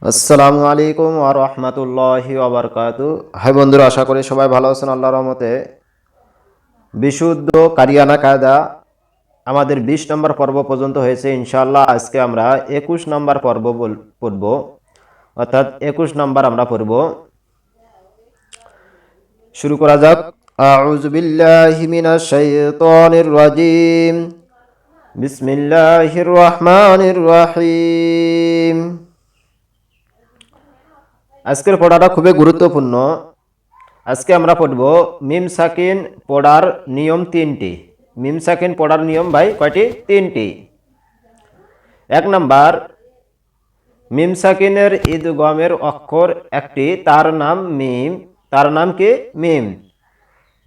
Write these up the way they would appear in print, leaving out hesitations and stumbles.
আসসালামু আলাইকুম ওয়া রাহমাতুল্লাহি ওয়া বারাকাতুহু। হাই বন্ধুরা, আশা করি সবাই ভালো আছেন আল্লাহর রহমতে। বিশুদ্ধ কারিয়ানা কায়দা আমাদের 20 নম্বর পর্ব পর্যন্ত হয়েছে। ইনশাআল্লাহ আজকে আমরা 21 নম্বর পর্ব পড়ব, অর্থাৎ 21 নম্বর আমরা পড়ব। শুরু করা যাক। আউযু বিল্লাহি মিনাশ শাইতানির রাজিম। বিসমিল্লাহির রহমানির রহিম। আজকের পড়াটা খুবই গুরুত্বপূর্ণ। আজকে আমরা পড়ব মিম সাকিন পড়ার নিয়ম 3টি। মিম সাকিন পড়ার নিয়ম ভাই কয়টি? 3টি। 1 নাম্বার, মিম সাকিনের ইদগমের অক্ষর একটি, তার নাম মিম। তার নাম কি? মিম।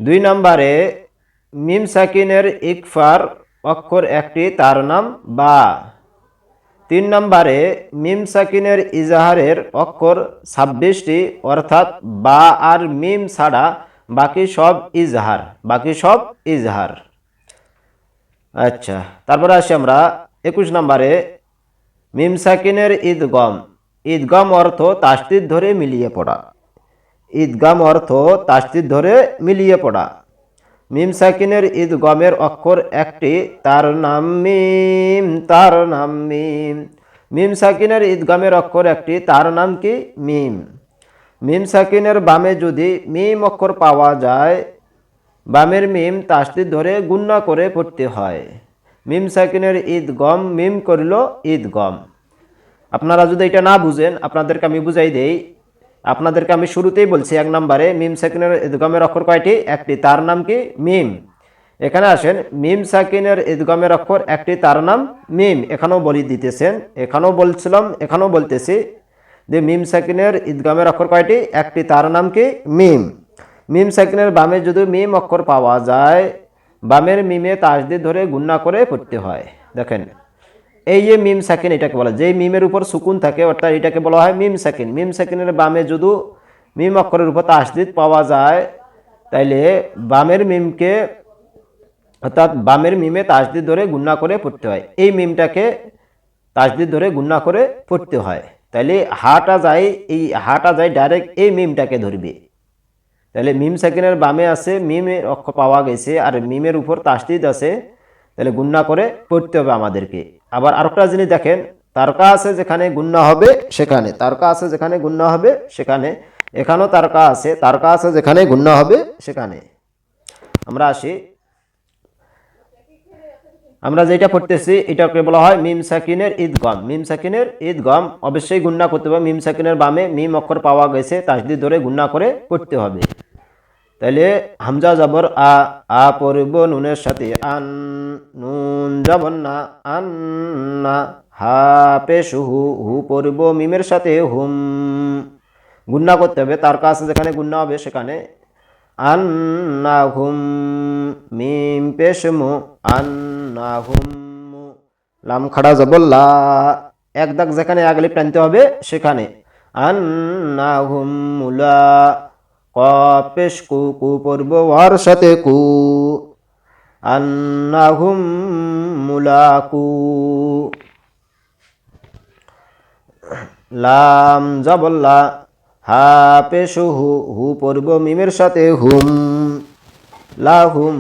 2 নাম্বারে, মিম সাকিনের ইকফার অক্ষর একটি, তার নাম বা। 3 নম্বরে, মিম সাকিনের ইজাহারের অক্ষর 26টি, অর্থাৎ বা আর মিম ছাড়া বাকি সব ইজহার। বাকি সব ইজহার। আচ্ছা, তারপরে আসি আমরা 21 নম্বরে, মিম সাকিনের ঈদগম। ঈদগম অর্থ তাসদীদ ধরে মিলিয়ে পড়া। ঈদগম অর্থ তাসদীদ ধরে মিলিয়ে পড়া। মিম সাকিনের ঈদগমের অক্ষর একটি, তার নাম মিম। তার নাম মিম। মিম সাকিনের ঈদগমের অক্ষর একটি, তার নাম কি? মিম। মিম সাকিনের বামে যদি মিম অক্ষর পাওয়া যায়, বামের মিম তাসদীদ ধরে গুণনা করে পড়তে হয়। মিম সাকিনের ঈদগম মিম করিল ঈদগম। আপনারা যদি এটা না বুঝেন, আপনাদেরকে আমি বুঝাই দেই। আপনাদেরকে আমি শুরুতেই বলছি 1 নম্বরে, মিম সাকিনের ইদগমের অক্ষর কয়টি? একটি, তার নাম কি? মিম। এখানে আসেন, মিম সাকিনের ইদগমের অক্ষর একটি, তার নাম মিম। এখানেও বলি দিতেছেন, এখানেও বলছিলাম, এখানেও বলতেছি যে মিম সাকিনের ইদগমের অক্ষর কয়টি? একটি, তার নাম কি? মিম। মিম সাকিনের বামে যদি মিম অক্ষর পাওয়া যায়, বামের মিমে তাসদীদ ধরে গুণনা করে পড়তে হয়। দেখেন, এই যে মিম সাকিন, এটাকে বলা, যেই মিমের উপর সুকুন থাকে, অর্থাৎ এটাকে বলা হয় মিম সাকিন। মিম সাকিনের বামে যদি মিম অক্ষরের উপর তাসদীদ পাওয়া যায়, তাইলে বামের মিমকে, অর্থাৎ বামের মিমে তাসদীদ ধরে গুণনা করে পড়তে হয়। এই মিমটাকে তাসদীদ ধরে গুণনা করে পড়তে হয়। তাইলে হাটা যায়, এই হাটা যায় ডাইরেক্ট এই মিমটাকে ধরবে। তাহলে মিম সাকিনের বামে আছে, মিমের অক্ষর পাওয়া গেছে, আর মিমের উপর তাসদীদ আছে, তাহলে গুণনা করে পড়তে হবে আমাদেরকে। আবার আরেকটা জিনিস দেখেন, তারকা আছে যেখানে গুণনা হবে সেখানে, তারকা আছে যেখানে গুণনা হবে সেখানে, এখানেও তারকা আছে, তারকা আছে যেখানে গুণনা হবে সেখানে। আমরা আসি, আমরা যেটা পড়তেছি এটাকে বলা হয় মিম সাকিনের ঈদগম। মিম সাকিনের ঈদগম অবশ্যই গুণনা করতে হবে। মিম সাকিনের বামে মিম অক্ষর পাওয়া গেছে, তাসদীদ ধরে গুণনা করে পড়তে হবে। তাহলে হামজা জবর আ, আ পড়ব নুনের সাথে আন, নুন জবর না, আন না। হা পেশ হু, হু পড়ব মিমের সাথে হুম। গুণনা করতে হবে, তার কাছে যেখানে গুণনা হবে সেখানে। আন না হুম, মিম পেশ মু, আন না হুম মু। লাম খাড়া জবর লা, এক দাগ যেখানে আগলিফ টানতে হবে সেখানে। আন না হুম মুলা। কফ পেশ কু, কু পড়ব ওয়ার সাথে কু। আন্নাহুম মুলাকু। লাম জবল্লা, হা পেশ হু, হু পড়ব মিমের সাথে হুম। লাহুম,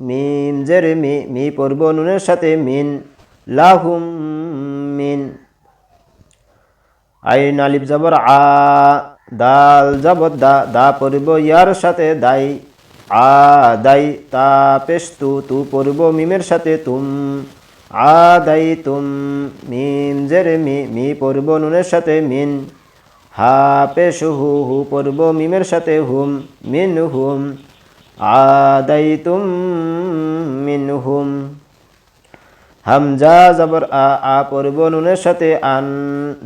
মিম জের মি, মি পড়ব নুনের সাথে মিন। লাহুম মিন। আইন আলিফ জবর আ, দাল জবর দা, দা পড়ব ইয়ার সাথে দাই। আ দাই, তা পেশ তু, তু পড়ব মিমের সাথে তুম। আ দাই তুম, মিম জের মি, মি পড়ব নুনের সাথে মিন। হা পেশ হু, হু পড়ব মিমের সাথে হুম। মিন হুম। আ দাই তুম মিন হুম। হামজা জবর আ, আ পড়ব নুনের সাথে আন,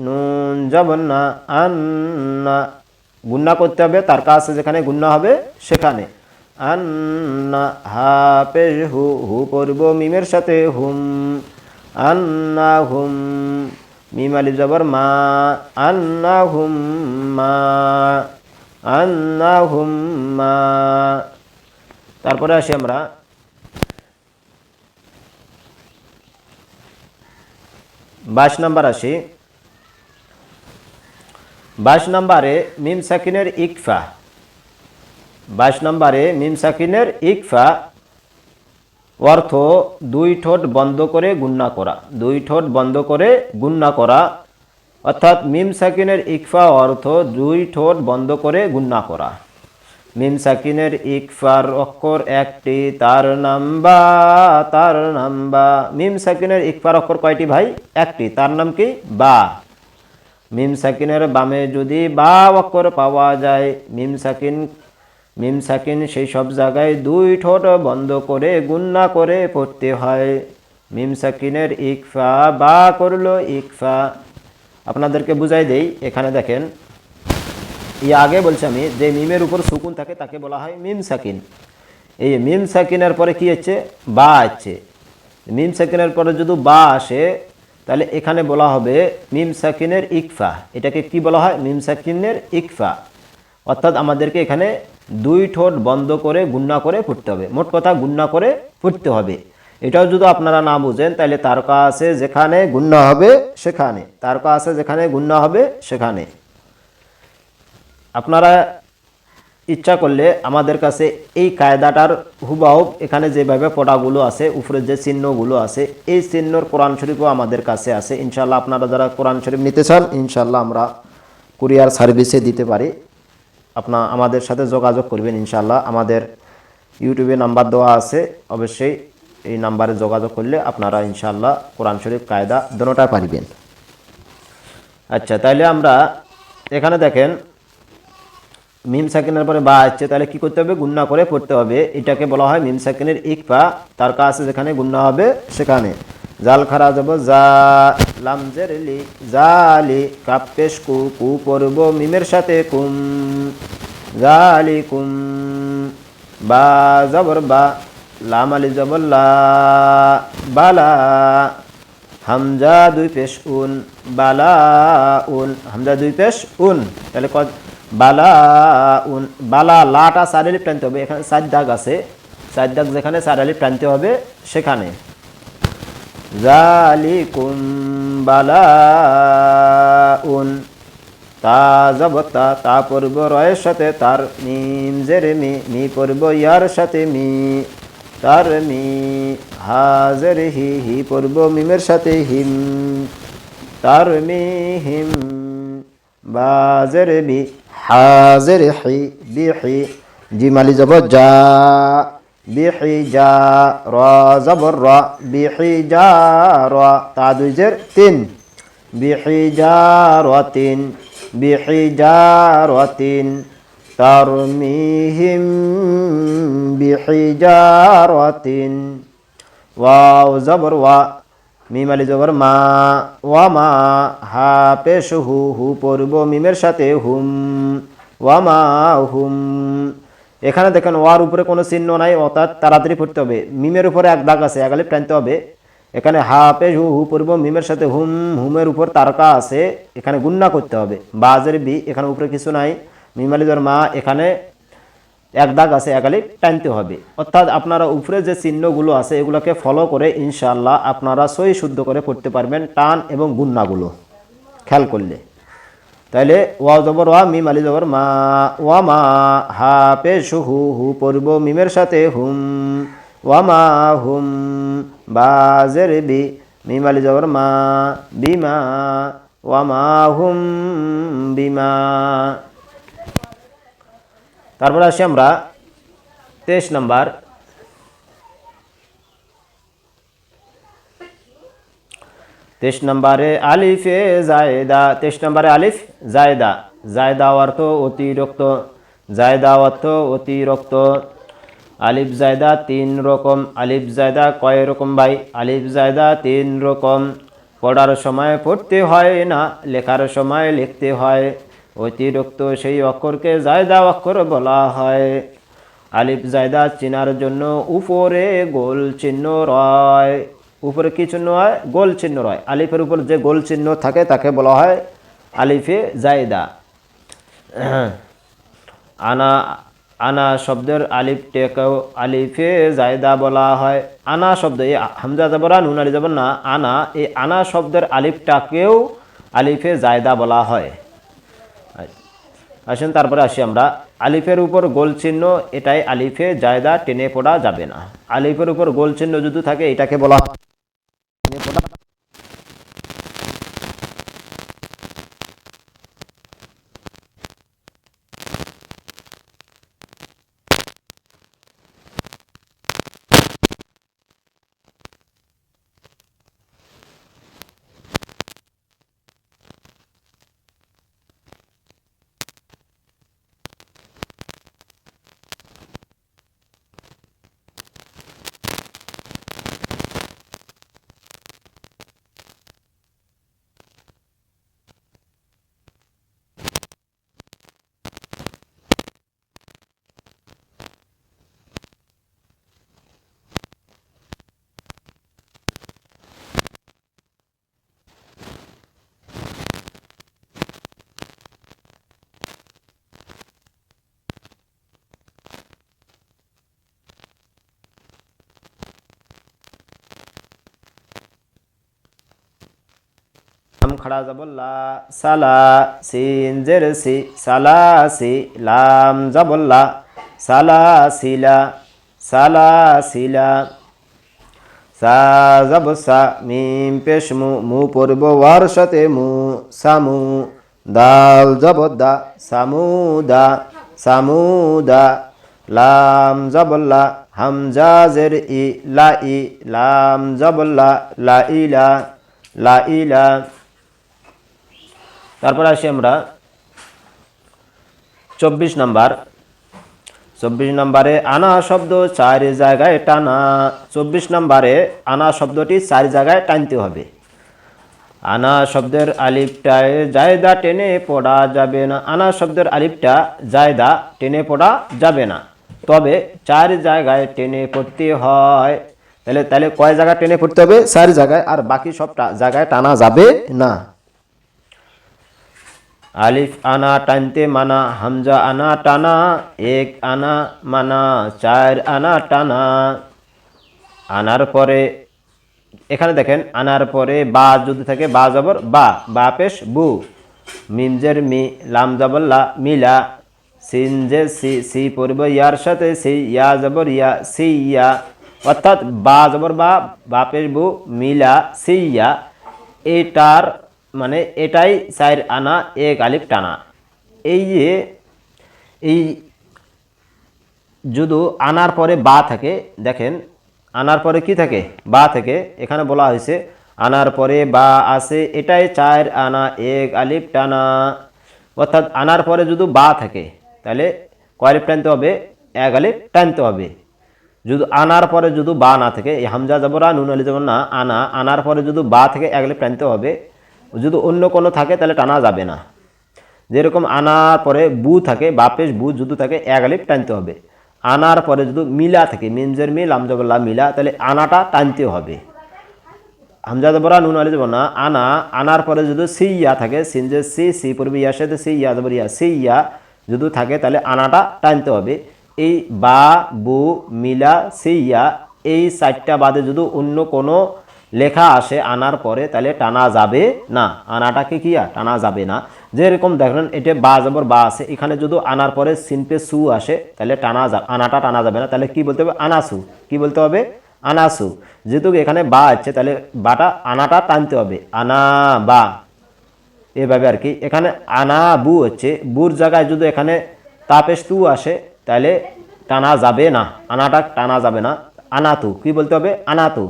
নুন জবর না, আন না। গুণনা করতে হবে, তার কাছে যেখানে গুণনা হবে সেখানে। আন না। হা পেশ হু, হু পড়ব মিমের সাথে হুম। আন না হুম, মিম আলিফ জবর মা, আন না হুম মা। আন না হুম মা। তারপরে আসি আমরা 22 নাম্বার আসি। 22 নম্বরে মিম সাকিনের ইকফা। 22 নম্বরে মিম সাকিনের ইকফা অর্থ দুই ঠোঁট বন্ধ করে গুণনা করা। দুই ঠোঁট বন্ধ করে গুণনা করা, অর্থাৎ মিম সাকিনের ইকফা অর্থ দুই ঠোঁট বন্ধ করে গুণনা করা। মিম সাকিনের ইকফার অক্ষর একটি, তার নাম বা। তার নাম বা। মিম সাকিনের ইকফার অক্ষর কয়টি ভাই? একটি, তার নাম কি? বা। মিম সাকিনের বামে যদি বা অক্ষর পাওয়া যায়, মিম সাকিন সেই সব জায়গায় দুই ঠোঁট বন্ধ করে গুণনা করে পড়তে হয়। মিম সাকিনের ইকফা, বা করলো ইকফা। আপনাদেরকে বুঝাই দেই, এখানে দেখেন, আগে বলছি আমি যে মিমের উপর সুকুন থাকে তাকে বলা হয় মিম সাকিন। এই মিম সাকিনের পরে কি হচ্ছে? বা আছে। মিম সাকিনের পরে যদি বা আসে তাহলে এখানে বলা হবে মিম সাকিনের ইকফা। এটাকে কি বলা হয়? মিম সাকিনের ইকফা। অর্থাৎ আমাদেরকে এখানে দুই ঠোঁট বন্ধ করে গুণনা করে পড়তে হবে। মোট কথা গুণনা করে পড়তে হবে। এটাও যদি আপনারা না বুঝেন তাহলে তারকা আছে যেখানে গুণনা হবে সেখানে, তারকা আছে যেখানে গুণনা হবে সেখানে। আপনারা ইচ্ছা করলে আমাদের কাছে এই কায়দাটার হুবহু এখানে যেভাবে পড়াগুলো আছে, উপরে যে চিহ্নগুলো আছে, এই চিহ্নর কোরআন শরীফও আমাদের কাছে আছে। ইনশাল্লাহ আপনারা যারা কোরআন শরীফ নিতে চান, ইনশাল্লাহ আমরা কুরিয়ার সার্ভিসে দিতে পারি। আমাদের সাথে যোগাযোগ করবেন ইনশাল্লাহ। আমাদের ইউটিউবে নাম্বার দেওয়া আছে, অবশ্যই এই নাম্বারে যোগাযোগ করলে আপনারা ইনশাল্লাহ কোরআন শরীফ কায়দা দোনোটা পারবেন। আচ্ছা, তাহলে আমরা এখানে দেখেন মিম সাকিনের পরে বা আসছে, তাহলে কি করতে হবে? গুণনা করে পড়তে হবে। এটাকে বলা হয় মিম সাকিনের ইকফা। তার কাছে যেখানে গুণনা হবে সেখানে। জাল খারা যাব জা, লাম জের লি, জালি, কাপ পেশ কু, কু পড়ব মিমের সাথে কুম, জালিকুম। বা জবর বা, লাম আলি জবর লা, বালা। হামজা দুই পেশ উন, বালা উন, হামজা দুই পেশ উন। তাহলে বালা উন, বালা লাটা চার আলিফ টানতে হবে। এখানে 4 দাগ আছে, 4 দাগ যেখানে 4 আলিফ টানতে হবে সেখানে। জালিকুম বালা উন। তা জবতা, তা পড়ব রয়ের সাথে তার, মিম জের মি, মি পড়ব ইয়ার সাথে মি, তার মি। হাজের হি, হি পড়ব মিমের সাথে হিম, তার মি হিম। বাজের বি, হাজের হি, বিহি, জিমালি যাব যা, বিহি যা, র জবর র, বিহি যা র, তা দুই জের 3, বিহি যা র 3, বিহি যা র 3, তারমিহিম বিহি যা র 3। ওয়াও জবর ওয়া, মিম আলি জবর মা, ওয়া মা। হা পেশ হু, হু পড়ব মিমের সাথে হুম, ওয়া মা হুম। এখানে দেখেন ওয়ার উপরে কোনো চিহ্ন নাই, অর্থাৎ তাড়াতাড়ি পড়তে হবে। মিমের উপরে 1 দাগ আছে, 1 আলিফ টানতে হবে। এখানে হা পেশ হু, হু পড়ব মিমের সাথে হুম, হুমের উপর তারকা আছে, এখানে গুণনা করতে হবে। বাজের বি, এখানে উপরে কিছু নাই। মিম আলি জবর মা, এখানে 1 দাগ আছে, 1 আলিফ টানতে হবে। অর্থাৎ আপনারা উপরে যে চিহ্নগুলো আছে এগুলোকে ফলো করে ইনশাআল্লাহ আপনারা সহি শুদ্ধ করে পড়তে পারবেন, টান এবং গুণনাগুলো খেয়াল করলে। তাহলে ওয়া জবর ওয়া, মিম আলি জবর মা, ওয়া মা। হা পেশ হু, হু পড়ব মিমের সাথে হুম, ওয়া মা হুম। বাজের বি, মিম আলি জবর মা, বিমা, ওয়া মা হুম বিমা। তারপরে আসি আমরা 23 নম্বর। 23 নম্বরে আলিফে জায়দা। 23 নম্বরে আলিফ জায়দা। জায়দা অর্থ অতিরিক্ত। জায়দা অর্থ অতিরিক্ত। আলিফ জায়দা 3 রকম। আলিফ জায়দা কয় রকম ভাই? আলিফ জায়দা 3 রকম। পড়ার সময় পড়তে হয় না, লেখার সময় লিখতে হয়। অতিরিক্ত সেই অক্ষরকে জায়দা অক্ষর বলা হয়। আলিফ জায়দা চেনার জন্য উপরে গোল চিহ্ন রয়। উপরে কি চিহ্ন হয়? গোল চিহ্ন রয়। আলিফের উপর যে গোল চিহ্ন থাকে তাকে বলা হয় আলিফে জায়দা। আনা, আনা শব্দের আলিফটাকেও আলিফে জায়দা বলা হয়। আনা শব্দ, এই হামজা জবরা নুন আলি জবর না, আনা, এই আনা শব্দের আলিফটাকেও আলিফে জায়দা বলা হয়। আসুন তারপরে আসি আমরা আলিফের উপর গোল চিহ্ন, এটাই আলিফে জায়দা, টেনে পড়া যাবে না। আলিফের উপর গোল চিহ্ন যদি থাকে এটাকে বলা হয় টেনে পড়া। खड़ा जबल्ला साला सीन जेर सी साला सी लाम जबल्ला साला सीला साला सीला सा जब सा मीम पेश मु मु पूर्व वारसते मु सामु दाल जबद्दा सामुदा सामुदा लाम जबल्ला हमजा जेर इ लाम जबल्ला ला इला ला इला। তারপর আসি আমরা 24 নাম্বার। 24 নম্বরে আনা শব্দ 4 জায়গায় টানা। 24 নম্বরে আনা শব্দটি 4 জায়গায় টানতে হবে। আনা শব্দের আলিফটায় জায়দা টেনে পড়া যাবে না। আনা শব্দের আলিফটা জায়দা টেনে পড়া যাবে না, তবে 4 জায়গায় টেনে পড়তে হয়। তাহলে কয় জায়গায় টেনে পড়তে হবে? 4 জায়গায়, আর বাকি সব জায়গায় টানা যাবে না। আলিফ আনা টানতে মানা, হামজা আনা টানা, এক আনা মানা, 4 আনা টানা। আনার পরে এখানে দেখেন, আনার পরে বা যদি থাকে বা জবর বা, বা পেশ বু, মিম জের মি, লাম জবর লা, মিলা, সিন জে সি, সি পড়ব ইয়ার সাথে সি, ইয়া জবর ইয়া, সি ইয়া, অর্থাৎ বা জবর বা, বা পেশ বু, মিলা, সি ইয়া। এটার মানে এটাই 4 আনা, এক আলিফ টানা। এই যে এই যদি আনার পরে বা থাকে, দেখেন আনার পরে কি থাকে? বা থেকে। এখানে বলা হয়েছে আনার পরে বা আছে, এটাই 4 আনা, এক আলিফ টানা। অর্থাৎ আনার পরে যদি বা থাকে তাহলে কয় আলিফ টানতে হবে? এক আলিফ টানতে হবে। যদি আনার পরে যদি বা না থাকে, এই হামজা জবরা নুন আলি জবর না, আনা, আনার পরে যদি বা থেকে এক আলিফ টানতে হবে। যদি অন্য কোনো থাকে তাহলে টানা যাবে না। যেরকম আনার পরে বু থাকে, বাপেশ বু যদি থাকে, এক আলিফ টানতে হবে। আনার পরে যদি মিলা থাকে, মিমজের মিল আমজবল্লা মিলা, তাহলে আনাটা টানতে হবে। হামজা জবরা নুন আলি জবর না, আনা, আনার পরে যদি সি ইয়া থাকে, সিনজে সি, সি পড়বে ইয়ার সাথে সি, ইয়া জবর ইয়া, সি ইয়া যদি থাকে তাহলে আনাটা টানতে হবে। এই বা, বু, মিলা, সি ইয়া, এই 4টা বাদে যদি অন্য কোনো লেখা আসে আনার পরে তাহলে টানা যাবে না। আনাটাকে কি টানা যাবে না। যেরকম দেখেন এটা বা জবর বা আছে, এখানে যদি আনার পরে সিনপে সু আসে তাহলে আনাটা টানা যাবে না। তাহলে কি বলতে হবে? আনাসু। কি বলতে হবে? আনাসু। যেহেতু এখানে বা আছে তাহলে বাটা আনাটা টানতে হবে, আনা বা, এভাবে আর কি। এখানে আনা বু হচ্ছে, বুর জায়গায় যদি এখানে তাপেশ তু আসে তাহলে টানা যাবে না, আনাটা টানা যাবে না। আনাতু। কি বলতে হবে? আনাতু।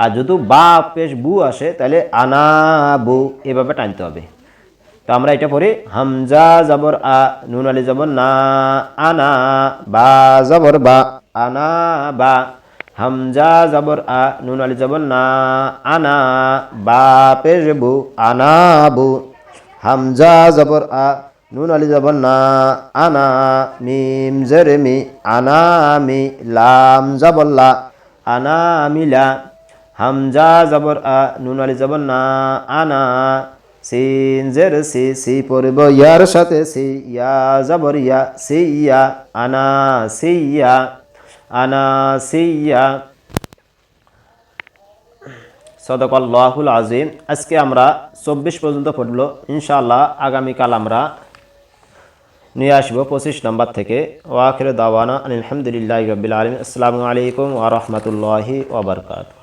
আর যদি বা পেশ বু আসে তাহলে আনা বু, এভাবে টানতে হবে। তো আমরা এটা পড়ি, হামজা জবর আ, নুন আলি জবর না, আনা, বা জবর বা, আনা বা, হামজা জবর আ, নুন আলি জবর না, আনা, বা পেশ বু, আনা বু, হামজা জবর আ, নুন আলি জবর না, আনা, মিম জের মি, আনা মি, লাম জবর লা, আনা মিলা, হামজা জবর আ, নুন আলি জবর না, আনা, সিন জের সি, সি পড়ব ইয়ার সাথে সি, ইয়া জবর ইয়া, সি ইয়া, আনা সিয়া, আনা সিয়া। সদাকাল্লাহুল আজিম। আজকে আমরা 24 পর্যন্ত পড়লো। ইনশাআল্লাহ আগামীকাল আমরা নিয়ে আসবো 25 নম্বর থেকে। ওয়া আখিরু দাওয়ানা আলহামদুলিল্লাহি রাব্বিল আলামিন। আসসালামু আলাইকুম ওয়া রাহমাতুল্লাহি ওয়া বারাকাতুহু।